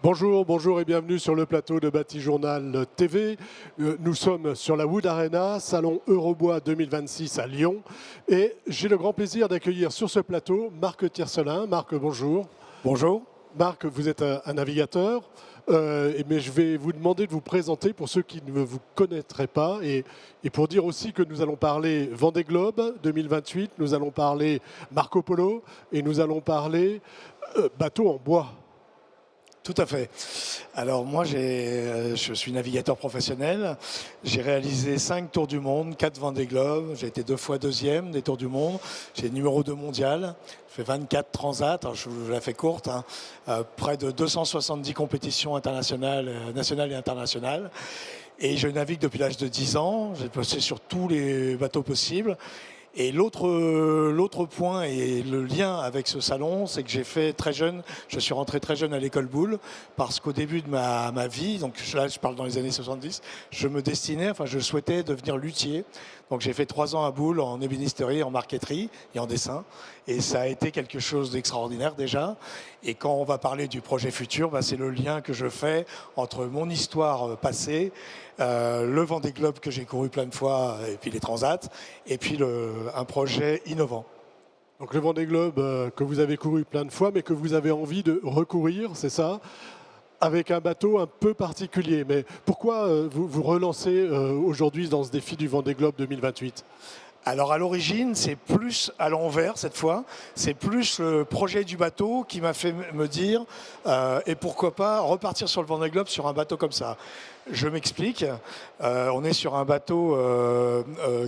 Bonjour, bonjour et bienvenue sur le plateau de Batijournal TV. Nous sommes sur la Wood Arena, salon Eurobois 2026 à Lyon. Et j'ai le grand plaisir d'accueillir sur ce plateau Marc Tiercelin. Marc, bonjour. Bonjour. Marc, vous êtes un navigateur, mais je vais vous demander de vous présenter pour ceux qui ne vous connaîtraient pas et pour dire aussi que nous allons parler Vendée Globe 2028, nous allons parler Marco Polo et nous allons parler bateau en bois. Tout à fait. Alors moi, je suis navigateur professionnel. J'ai réalisé 5 tours du monde, 4 Vendée Globe. J'ai été 2 fois deuxième des tours du monde. J'ai numéro 2 mondial. J'ai fait 24 transats. Alors, je vous la fais courte. Près de 270 compétitions internationales, nationales et internationales. Et je navigue depuis l'âge de 10 ans. J'ai bossé sur tous les bateaux possibles. Et l'autre point et le lien avec ce salon, c'est que j'ai fait très jeune, je suis rentré très jeune à l'école Boulle, parce qu'au début de ma vie, donc là je parle dans les années 70, je souhaitais devenir luthier. Donc j'ai fait 3 ans à Boulle en ébénisterie, en marqueterie et en dessin. Et ça a été quelque chose d'extraordinaire déjà. Et quand on va parler du projet futur, c'est le lien que je fais entre mon histoire passée, le Vendée Globe que j'ai couru plein de fois, et puis les transats, et puis un projet innovant. Donc le Vendée Globe que vous avez couru plein de fois, mais que vous avez envie de recourir, c'est ça, avec un bateau un peu particulier. Mais pourquoi vous relancez aujourd'hui dans ce défi du Vendée Globe 2028 ? Alors à l'origine, c'est plus à l'envers cette fois. C'est plus le projet du bateau qui m'a fait me dire et pourquoi pas repartir sur le Vendée Globe sur un bateau comme ça. Je m'explique. On est sur un bateau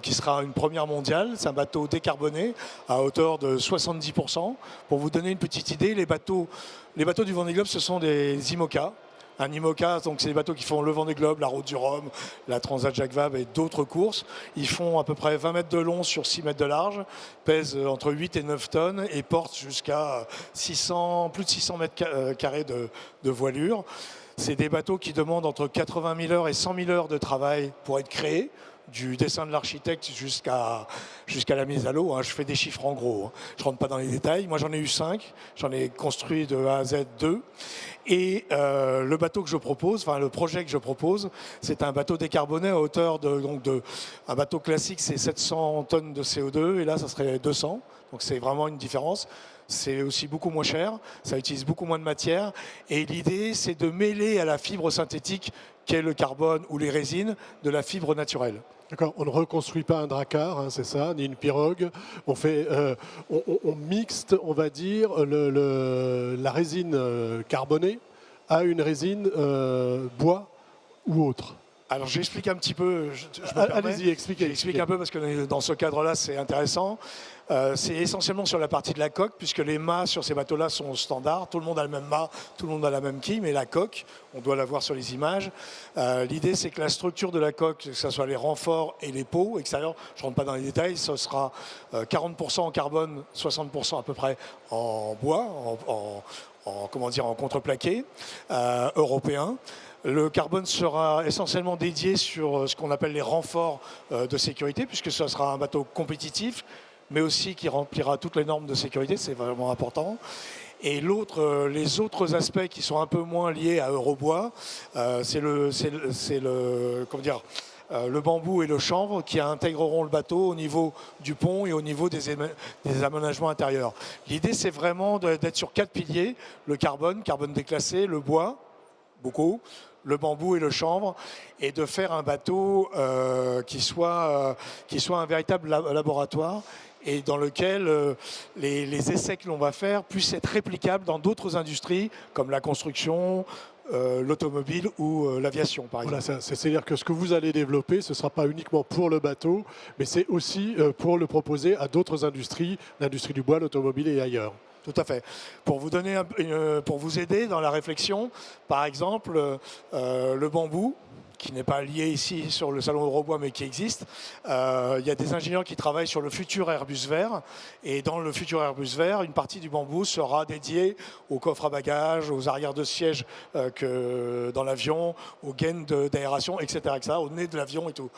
qui sera une première mondiale. C'est un bateau décarboné à hauteur de 70%. Pour vous donner une petite idée, les bateaux du Vendée Globe, ce sont des IMOCA. Un IMOCA, donc c'est des bateaux qui font le Vendée Globe, la Route du Rhum, la Transat Jacques Vabre et d'autres courses. Ils font à peu près 20 mètres de long sur 6 mètres de large, pèsent entre 8 et 9 tonnes et portent jusqu'à plus de 600 mètres carrés de voilure. C'est des bateaux qui demandent entre 80 000 heures et 100 000 heures de travail pour être créés, du dessin de l'architecte jusqu'à la mise à l'eau. Je fais des chiffres en gros. Je ne rentre pas dans les détails. Moi, j'en ai eu 5. J'en ai construit de A à Z 2. Et le bateau que je propose, le projet que je propose, c'est un bateau décarboné à hauteur un bateau classique, c'est 700 tonnes de CO2. Et là, ça serait 200. Donc, c'est vraiment une différence. C'est aussi beaucoup moins cher, ça utilise beaucoup moins de matière. Et l'idée, c'est de mêler à la fibre synthétique, qu'est le carbone ou les résines, de la fibre naturelle. D'accord, on ne reconstruit pas un dracar, c'est ça, ni une pirogue. On fait, on mixte, on va dire, la résine carbonée à une résine bois ou autre. Alors j'explique un petit peu, allez-y, expliquez. J'explique un peu parce que dans ce cadre-là, c'est intéressant. C'est essentiellement sur la partie de la coque, puisque les mâts sur ces bateaux-là sont standards. Tout le monde a le même mât, tout le monde a la même quille, mais la coque, on doit la voir sur les images. L'idée, c'est que la structure de la coque, que ce soit les renforts et les pots extérieurs, je ne rentre pas dans les détails, ce sera 40% en carbone, 60% à peu près en bois, en contreplaqué européen. Le carbone sera essentiellement dédié sur ce qu'on appelle les renforts de sécurité, puisque ce sera un bateau compétitif, mais aussi qui remplira toutes les normes de sécurité, c'est vraiment important. Et les autres aspects qui sont un peu moins liés à Eurobois, c'est le bambou et le chanvre qui intégreront le bateau au niveau du pont et au niveau des aménagements intérieurs. L'idée, c'est vraiment d'être sur 4 piliers, le carbone déclassé, le bois, beaucoup, le bambou et le chanvre, et de faire un bateau qui soit un véritable laboratoire et dans lequel les essais que l'on va faire puissent être réplicables dans d'autres industries comme la construction, l'automobile ou l'aviation, par exemple. Voilà, c'est-à-dire que ce que vous allez développer, ce ne sera pas uniquement pour le bateau, mais c'est aussi pour le proposer à d'autres industries, l'industrie du bois, l'automobile et ailleurs. Tout à fait. Pour vous aider dans la réflexion, par exemple, le bambou, qui n'est pas lié ici sur le salon Eurobois, mais qui existe. Il y a des ingénieurs qui travaillent sur le futur Airbus vert. Et dans le futur Airbus vert, une partie du bambou sera dédiée aux coffres à bagages, aux arrières de siège que dans l'avion, aux gaines d'aération, etc., au nez de l'avion et tout.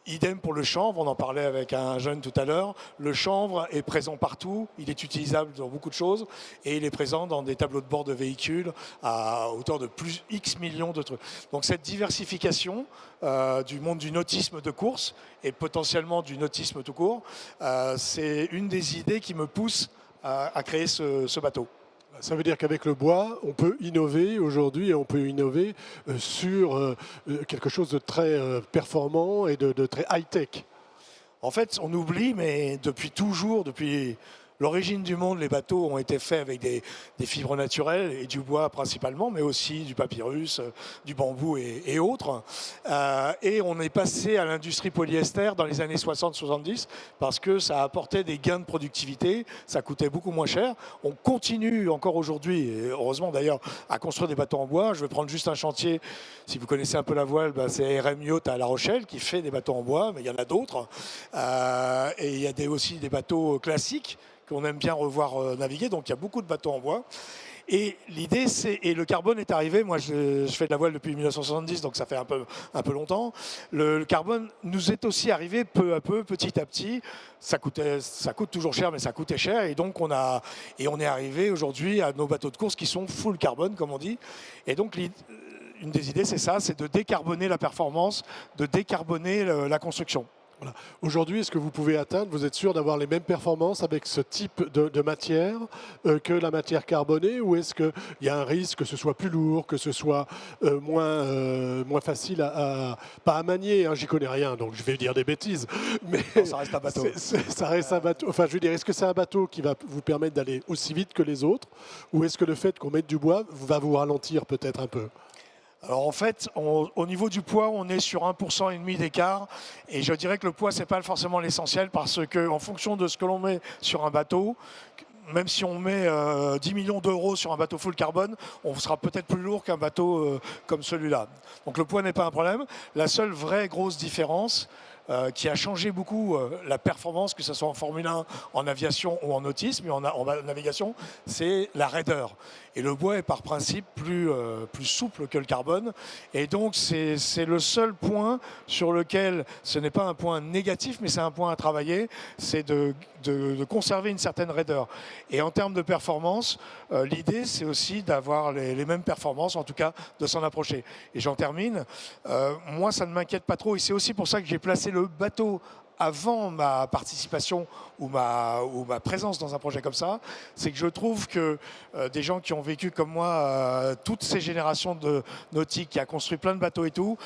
Idem pour le chanvre, on en parlait avec un jeune tout à l'heure. Le chanvre est présent partout, il est utilisable dans beaucoup de choses et il est présent dans des tableaux de bord de véhicules à hauteur de plus X millions de trucs. Donc cette diversification du monde du nautisme de course et potentiellement du nautisme tout court, c'est une des idées qui me pousse à créer ce bateau. Ça veut dire qu'avec le bois, on peut innover aujourd'hui et on peut innover sur quelque chose de très performant et de très high-tech. En fait, on oublie, mais depuis toujours, depuis l'origine du monde, les bateaux ont été faits avec des fibres naturelles et du bois principalement, mais aussi du papyrus, du bambou et autres. Et on est passé à l'industrie polyester dans les années 60-70 parce que ça apportait des gains de productivité, ça coûtait beaucoup moins cher. On continue encore aujourd'hui, et heureusement d'ailleurs, à construire des bateaux en bois. Je vais prendre juste un chantier, si vous connaissez un peu la voile, c'est RM Yacht à La Rochelle qui fait des bateaux en bois, mais il y en a d'autres. Et il y a aussi des bateaux classiques qu'on aime bien revoir naviguer, donc il y a beaucoup de bateaux en bois. Et l'idée, et le carbone est arrivé, moi je fais de la voile depuis 1970, donc ça fait un peu longtemps. Le carbone nous est aussi arrivé peu à peu, petit à petit. Ça coûte toujours cher, mais ça coûtait cher. Et donc on est arrivé aujourd'hui à nos bateaux de course qui sont full carbone, comme on dit. Et donc une des idées, c'est ça, c'est de décarboner la performance, de décarboner la construction. Voilà. Aujourd'hui, est-ce que vous pouvez atteindre, vous êtes sûr d'avoir les mêmes performances avec ce type de matière que la matière carbonée, ou est-ce qu'il y a un risque que ce soit plus lourd, que ce soit moins facile pas à manier, hein, j'y connais rien, donc je vais dire des bêtises, mais non, ça reste un bateau. Ça reste un bateau. Enfin, je veux dire, est-ce que c'est un bateau qui va vous permettre d'aller aussi vite que les autres, ou est-ce que le fait qu'on mette du bois va vous ralentir peut-être un peu ? Alors en fait, au niveau du poids, on est sur 1,5% d'écart. Et je dirais que le poids, ce n'est pas forcément l'essentiel parce qu'en fonction de ce que l'on met sur un bateau, même si on met 10 millions d'euros sur un bateau full carbone, on sera peut-être plus lourd qu'un bateau comme celui-là. Donc le poids n'est pas un problème. La seule vraie grosse différence qui a changé beaucoup la performance, que ce soit en Formule 1, en aviation ou en nautisme, mais en navigation, c'est la raideur. Et le bois est par principe plus souple que le carbone. Et donc c'est le seul point sur lequel, ce n'est pas un point négatif, mais c'est un point à travailler, c'est de conserver une certaine raideur. Et en termes de performance, l'idée c'est aussi d'avoir les mêmes performances, en tout cas de s'en approcher. Et j'en termine. Moi ça ne m'inquiète pas trop et c'est aussi pour ça que j'ai placé le bateau avant ma participation ou ma présence dans un projet comme ça, c'est que je trouve que des gens qui ont vécu comme moi toutes ces générations de nautique, qui a construit plein de bateaux et tout,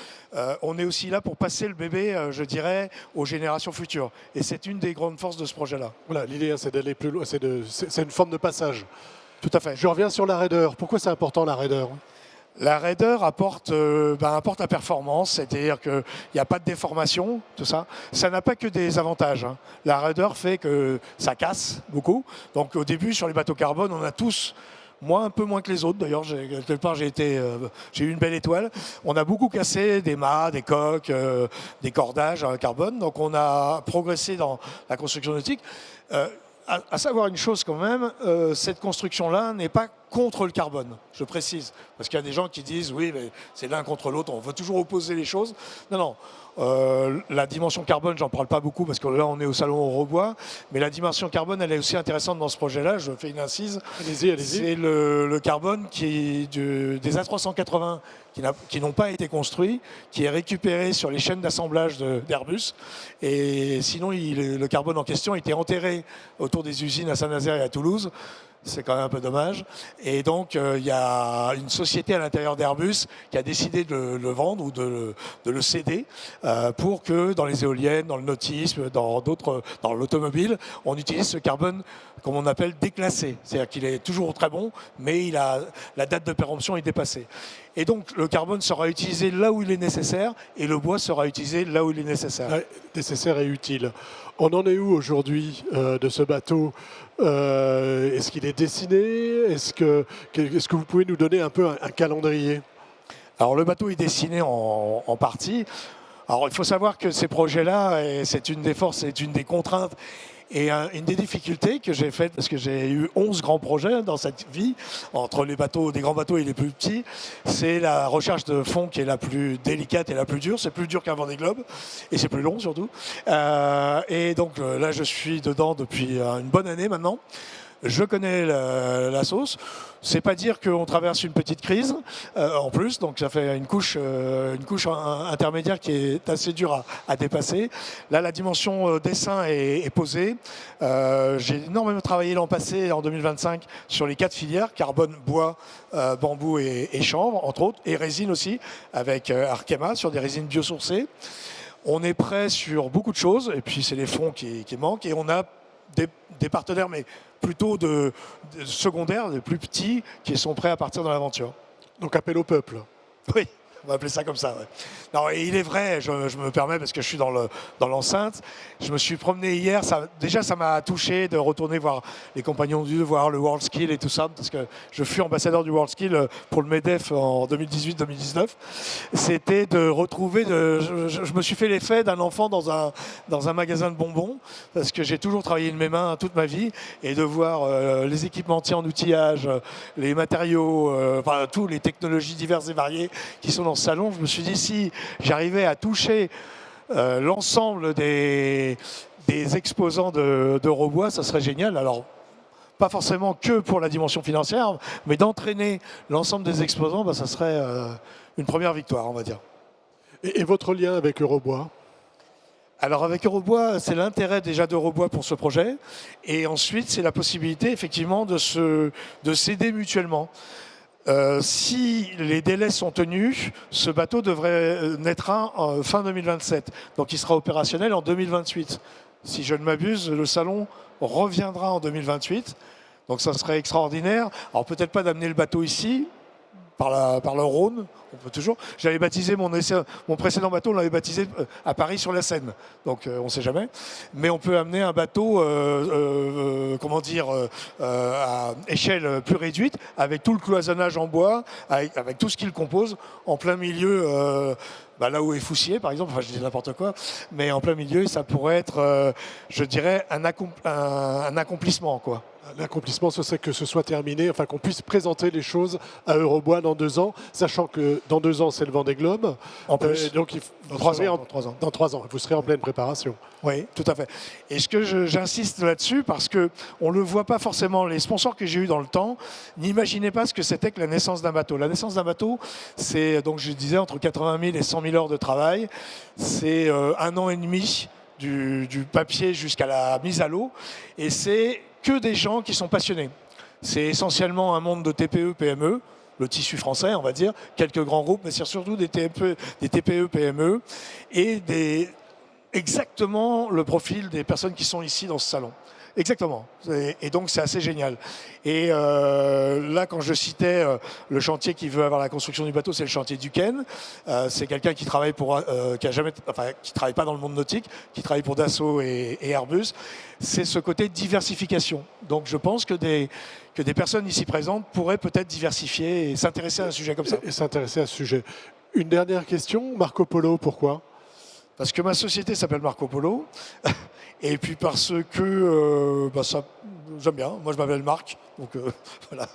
on est aussi là pour passer le bébé, je dirais, aux générations futures. Et c'est une des grandes forces de ce projet-là. Voilà, l'idée, c'est d'aller plus loin, c'est une forme de passage. Tout à fait. Je reviens sur la raideur. Pourquoi c'est important la raideur ? La raideur apporte la performance, c'est-à-dire qu'il n'y a pas de déformation, tout ça. Ça n'a pas que des avantages, hein. La raideur fait que ça casse beaucoup. Donc au début, sur les bateaux carbone, on a tous, moi un peu moins que les autres d'ailleurs, quelque part j'ai eu une belle étoile. On a beaucoup cassé des mâts, des coques, des cordages en carbone. Donc on a progressé dans la construction nautique. À savoir une chose quand même, cette construction-là n'est pas contre le carbone, je précise. Parce qu'il y a des gens qui disent, oui, mais c'est l'un contre l'autre, on veut toujours opposer les choses. Non, non. La dimension carbone, j'en parle pas beaucoup parce que là, on est au salon Eurobois. Mais la dimension carbone, elle est aussi intéressante dans ce projet-là. Je fais une incise. Allez-y, allez-y. C'est le carbone des A380 qui n'ont pas été construits, qui est récupéré sur les chaînes d'assemblage d'Airbus. Et sinon, le carbone en question était enterré autour des usines à Saint-Nazaire et à Toulouse. C'est quand même un peu dommage. Et donc, il y a une société à l'intérieur d'Airbus qui a décidé de le vendre ou de le céder pour que dans les éoliennes, dans le nautisme, dans l'automobile, on utilise ce carbone, comme on appelle, déclassé. C'est-à-dire qu'il est toujours très bon, mais la date de péremption est dépassée. Et donc, le carbone sera utilisé là où il est nécessaire et le bois sera utilisé là où il est nécessaire. Ouais, nécessaire et utile. On en est où aujourd'hui de ce bateau ? Est-ce qu'il est dessiné ? Est-ce que vous pouvez nous donner un peu un calendrier ? Alors, le bateau est dessiné en partie. Alors, il faut savoir que ces projets-là, et c'est une des forces, c'est une des contraintes Et une des difficultés que j'ai faites, parce que j'ai eu 11 grands projets dans cette vie, entre les bateaux, des grands bateaux et les plus petits, c'est la recherche de fonds qui est la plus délicate et la plus dure. C'est plus dur qu'un Vendée Globe, et c'est plus long surtout. Et donc là, je suis dedans depuis une bonne année maintenant. Je connais la sauce. C'est pas dire qu'on traverse une petite crise en plus, donc ça fait une couche intermédiaire qui est assez dure à dépasser. Là, la dimension dessin est posée. J'ai énormément travaillé l'an passé, en 2025, sur les 4 filières, carbone, bois, bambou et chanvre, entre autres, et résine aussi, avec Arkema, sur des résines biosourcées. On est prêt sur beaucoup de choses, et puis c'est les fonds qui manquent, et on a des partenaires, mais plutôt de secondaires, des plus petits, qui sont prêts à partir dans l'aventure. Donc appel au peuple. Oui, on va appeler ça comme ça. Ouais. Non, et il est vrai, je me permets, parce que je suis dans l'enceinte, je me suis promené hier, déjà ça m'a touché de retourner voir les Compagnons du Devoir, le World Skill et tout ça, parce que je fus ambassadeur du World Skill pour le MEDEF en 2018-2019. C'était de retrouver, je me suis fait l'effet d'un enfant dans un magasin de bonbons, parce que j'ai toujours travaillé de mes mains toute ma vie, et de voir les équipementiers en outillage, les matériaux, enfin, tous les technologies diverses et variées qui sont dans ce salon, je me suis dit, si j'arrivais à toucher l'ensemble des exposants d'Eurobois, ça serait génial. Alors, pas forcément que pour la dimension financière, mais d'entraîner l'ensemble des exposants, ça serait une première victoire, on va dire. Et votre lien avec Eurobois? Alors avec Eurobois, c'est l'intérêt déjà d'Eurobois pour ce projet. Et ensuite, c'est la possibilité effectivement de s'aider mutuellement. Si les délais sont tenus, ce bateau devrait naître fin 2027. Donc il sera opérationnel en 2028. Si je ne m'abuse, le salon reviendra en 2028. Donc ça serait extraordinaire. Alors peut-être pas d'amener le bateau ici, par le Rhône, on peut toujours. J'avais baptisé mon précédent bateau, on l'avait baptisé à Paris sur la Seine, donc on ne sait jamais. Mais on peut amener un bateau, à échelle plus réduite, avec tout le cloisonnage en bois, avec tout ce qui le compose, en plein milieu. Là où est Foussier, par exemple, enfin je dis n'importe quoi, mais en plein milieu, ça pourrait être, je dirais, un accomplissement, quoi. L'accomplissement, ce serait que ce soit terminé, enfin qu'on puisse présenter les choses à Eurobois dans 2 ans, sachant que dans 2 ans, c'est le Vendée Globe. En plus, donc dans 3 ans. Dans 3 ans, vous serez en pleine préparation. Oui, tout à fait. Et ce que j'insiste là-dessus, parce qu'on ne le voit pas forcément, les sponsors que j'ai eus dans le temps, n'imaginaient pas ce que c'était que la naissance d'un bateau. La naissance d'un bateau, c'est, donc je disais, entre 80 000 et 100 000 heures de travail. C'est 1 an et demi du papier jusqu'à la mise à l'eau. Et c'est que des gens qui sont passionnés. C'est essentiellement un monde de TPE, PME, le tissu français, on va dire, quelques grands groupes, mais c'est surtout des TPE, PME, et exactement le profil des personnes qui sont ici dans ce salon. Exactement. Et donc, c'est assez génial. Et là, quand je citais le chantier qui veut avoir la construction du bateau, c'est le chantier Duquesne. C'est quelqu'un qui travaille qui travaille pas dans le monde nautique, qui travaille pour Dassault et Airbus. C'est ce côté de diversification. Donc, je pense que des personnes ici présentes pourraient peut-être diversifier et s'intéresser à un sujet comme ça. Et s'intéresser à ce sujet. Une dernière question, Marco Polo, pourquoi ? Parce que ma société s'appelle Marco Polo. Et puis parce que j'aime bien. Moi, je m'appelle Marc. Donc voilà,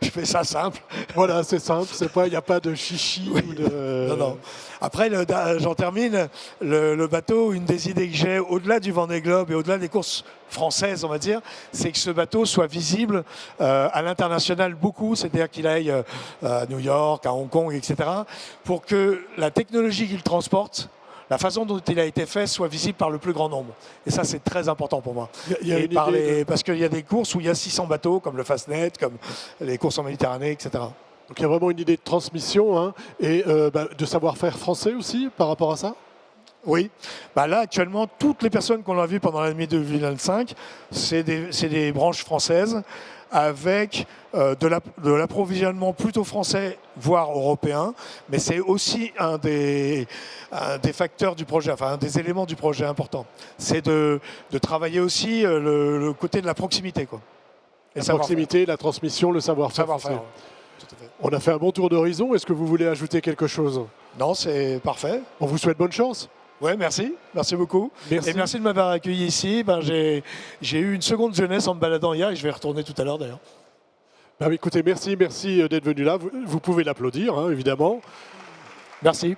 je fais ça simple. Voilà, c'est simple. Il n'y a pas de chichi. Oui. Ou de... Non. Après, j'en termine. Le bateau, une des idées que j'ai, au-delà du Vendée Globe et au-delà des courses françaises, on va dire, c'est que ce bateau soit visible à l'international beaucoup. C'est-à-dire qu'il aille à New York, à Hong Kong, etc. Pour que la technologie qu'il transporte, la façon dont il a été fait soit visible par le plus grand nombre. Et ça, c'est très important pour moi. Parce qu'il y a des courses où il y a 600 bateaux, comme le Fastnet, comme les courses en Méditerranée, etc. Donc il y a vraiment une idée de transmission et de savoir-faire français aussi par rapport à ça ? Oui. Là, actuellement, toutes les personnes qu'on a vues pendant l'année 2025, c'est des branches françaises avec de l'approvisionnement plutôt français, voire européen, mais c'est aussi un des facteurs du projet, enfin un des éléments du projet important. C'est de travailler aussi le côté de la proximité, quoi. La proximité, la transmission, le savoir-faire. On a fait un bon tour d'horizon. Est-ce que vous voulez ajouter quelque chose ? Non, c'est parfait. On vous souhaite bonne chance. Ouais, merci. Merci beaucoup. Merci. Et merci de m'avoir accueilli ici. Ben, j'ai eu une seconde jeunesse en me baladant hier et je vais y retourner tout à l'heure d'ailleurs. Bah, écoutez, merci d'être venu là. Vous pouvez l'applaudir, hein, évidemment. Merci.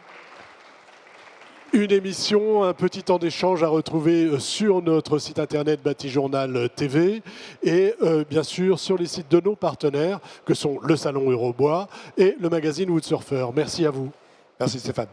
Une émission, un petit temps d'échange à retrouver sur notre site internet Batijournal TV et bien sûr sur les sites de nos partenaires que sont le Salon Eurobois et le magazine Woodsurfer. Merci à vous. Merci Stéphane.